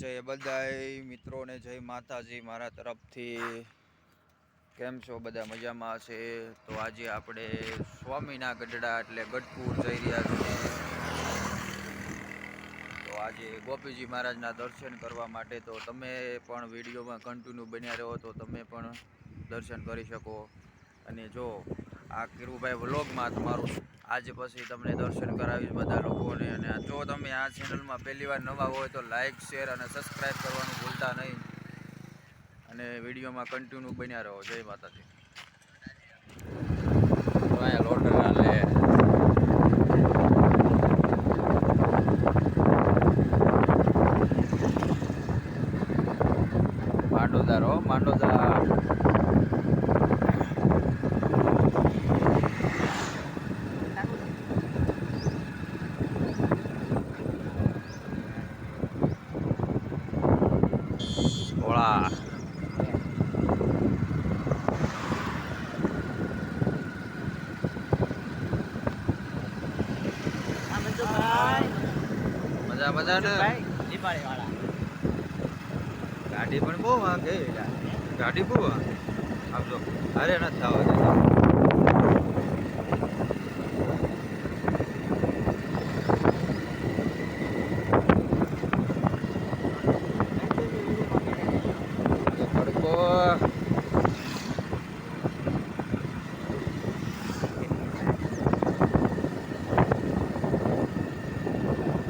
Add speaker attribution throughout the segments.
Speaker 1: જય બધાય મિત્રોને જય માતાજી મારા તરફથી। કેમ છો બધા? મજામાં છે? તો આજે આપણે સ્વામીના ગઢડા એટલે ગઢપુર જઈ રહ્યા છીએ। તો આજે ગોપીજી મહારાજના દર્શન કરવા માટે તો તમે પણ વિડીયોમાં કન્ટિન્યુ બન્યા રહો તો તમે પણ દર્શન કરી શકો। અને જો આ કિરુભાઈ વ્લોગમાં તમારું આજે પછી તમને દર્શન કરાવીશ બધા લોકોને। અને જો તમે આ ચેનલમાં પહેલીવાર નવા હોય તો લાઇક શેર અને સબસ્ક્રાઈબ કરવાનું ભૂલતા નહીં અને વિડીયોમાં કન્ટિન્યુ બન્યા રહો। જય માતાજી। તો અહીંયા લોટરા લે માંડોદાર હો માંડોદાર। ઓળા મજા મજા ને ગાડી પણ બહુ વાગે ગાડી બહુ આપજો અરે નથી આવવા તડકો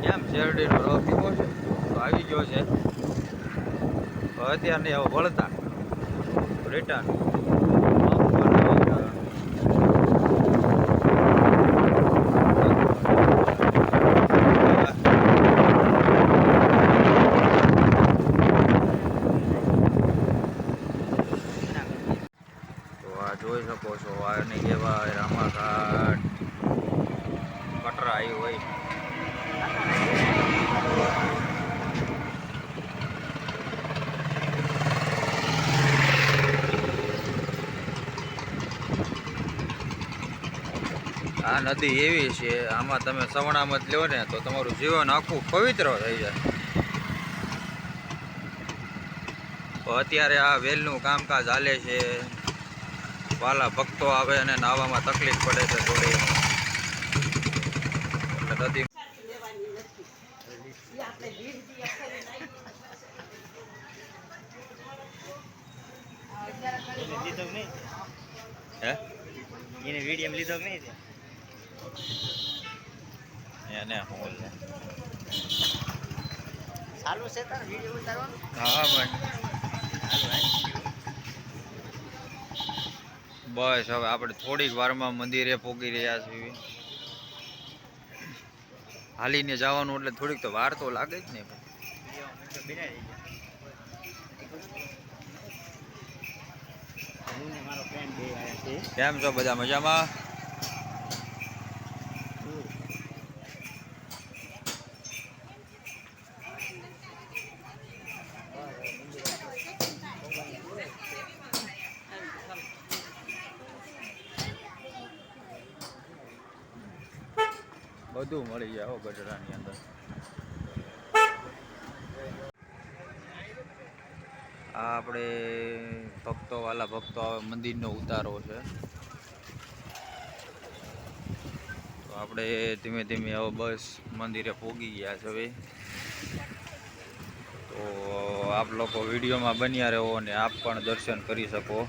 Speaker 1: કેમ શેરડીનો રસ પીવો છે તો આવી ગયો છે અત્યારે નહીં હવે વળતા રિટર્ન જોઈ શકો છો આને કહેવાય રામાઘાટ કટરા આવી હોય। આ નદી એવી છે આમાં તમે સવણામત લ્યો ને તો તમારું જીવન આખું પવિત્ર થઈ જાય। તો અત્યારે આ વેલનું કામકાજ ચાલે છે। વાલા ભક્તો આવે અને નાહવામાં તકલીફ પડે છે થોડી એટલે નદી હે
Speaker 2: એને વિડીયો લીધો કે નહીં
Speaker 1: એને હું છે
Speaker 2: ચાલુ છે તાર વિડીયો ઉતારવાનો?
Speaker 1: હા ભાઈ બસ હવે આપણે થોડીક વારમાં મંદિરે પહોંચી રહ્યા છીએ। હાલીને જવાનું એટલે થોડીક તો વાર તો લાગે જ ને
Speaker 2: મારો ફ્રેન્ડ બે આવ્યા છે।
Speaker 1: કેમ છો બધા મજામાં? બધું મળી જાય ગઢડાની અંદર। આ આપણે ભક્તો વાલા ભક્તો આવે મંદિરનો ઉતારો છે તો આપણે ધીમે ધીમે હવે બસ મંદિરે પહોંચી ગયા છે। હવે તો આપ લોકો વિડીયોમાં બન્યા રહો અને આપ પણ દર્શન કરી શકો।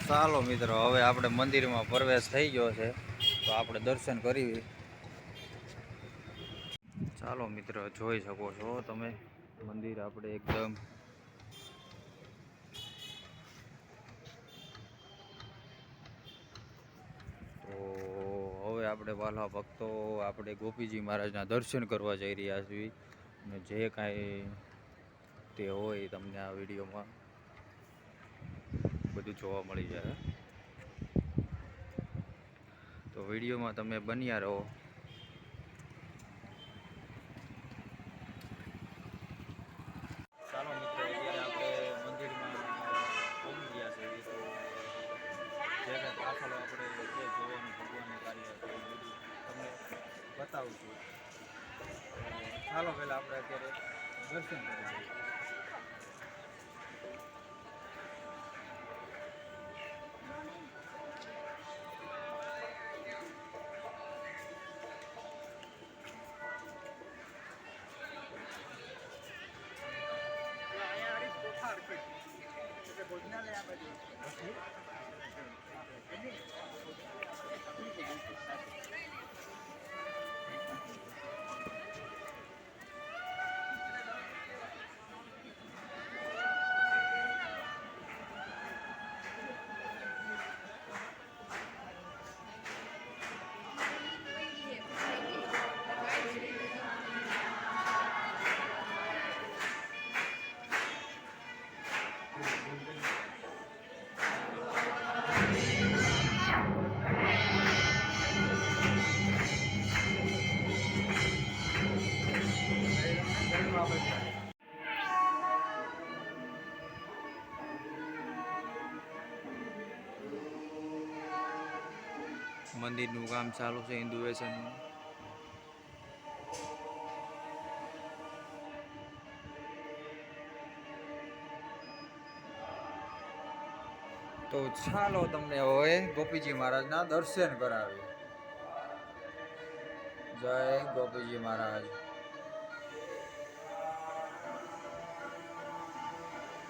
Speaker 1: ચાલો મિત્રો હવે આપણે મંદિરમાં પ્રવેશ થઈ ગયો છે તો આપણે દર્શન કરી। ચાલો મિત્ર જોઈ શકો છો તમે મંદિર આપણે એકદમ તો હવે આપણે વાલા ભક્તો આપણે ગોપીજી મહારાજના દર્શન કરવા જઈ રહ્યા છીએ અને જે કાંઈ તે હોય તમને આ વિડીયોમાં બધું જોવા મળી જાય. તો વિડીયોમાં તમે બન્યા રહો. ચાલો મિત્રો, અત્યારે આપણે મંદિરમાં પહોંચી ગયા છે. તો જે કંઈ પાછળ આપણે જે જોવાનું ભગવાનનું કાર્ય છે એ બધું તમને બતાવું છું. ચાલો પહેલાં આપણે અત્યારે દર્શન કરી લઈએ. મંદિરનું કામ ચાલુ છે હિન્દુએશનનું. તો ચાલો તમને હવે ગોપીજી મહારાજના દર્શન કરાવીએ. જય ગોપીજી મહારાજ.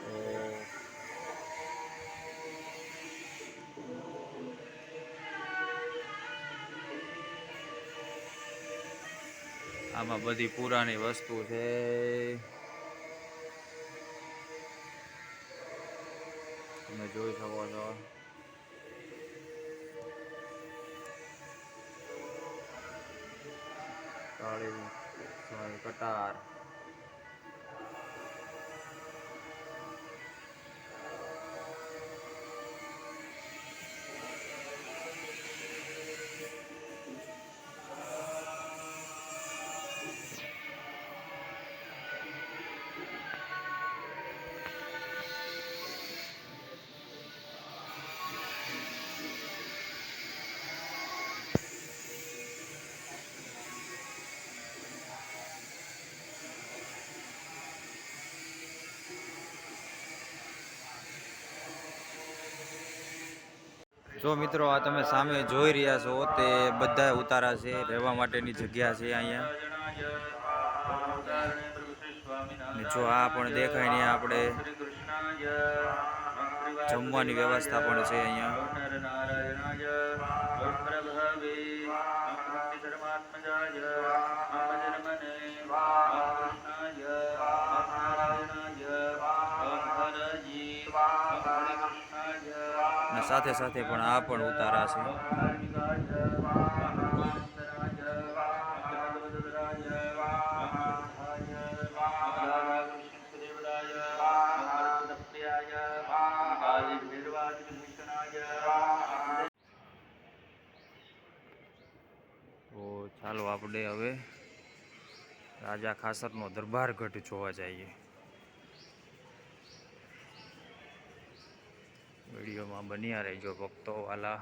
Speaker 1: તો આમાં બધી પુરાણી વસ્તુ છે. તમે જોઈ શકો છો. કાળી કટાર. જો મિત્રો, આ તમે સામે જોઈ રહ્યા છો તે બધા ઉતારા છે. રહેવા માટેની જગ્યા છે અહીંયા. જો આ પણ દેખાય ને, આપણે જમવાની વ્યવસ્થા પણ છે અહીંયા. સાથે સાથે પણ આ પણ ઉતારા છે. તો ચાલો આપણે હવે રાજા ખાસરનો દરબારગઢ જોવા જઈએ. વિડીયોમાં બન્યા રહેજો ભક્તો વાલા.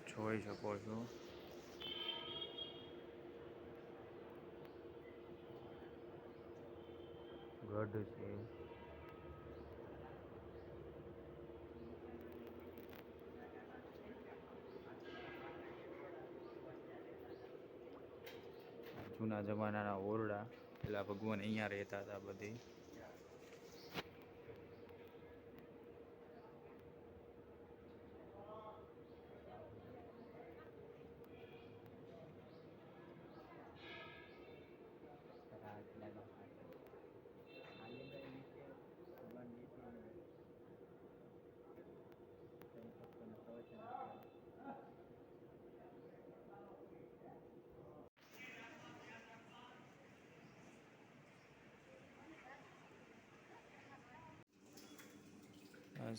Speaker 1: જોઈ શકો છો. ગઢ છે. જૂના જમાનાના ઓરડા. પેલા ભગવાન અહીંયા રહેતા હતા બધી.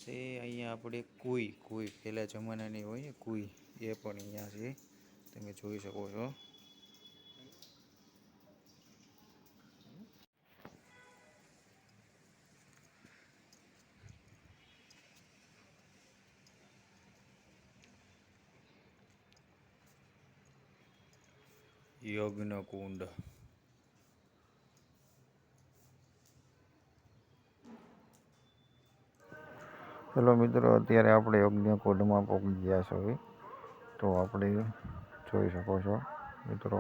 Speaker 1: છે અહીંયા આપણે કુઈ પહેલા જમાનાની હોય ને કુઈ એ પણ અહીંયા છે, તમે જોઈ શકો છો. યજ્ઞકુંડ. ચલો મિત્રો, અત્યારે આપણે યજ્ઞકુંડમાં પહોંચી ગયા છીએ, તો આપણે જોઈ શકો છો મિત્રો.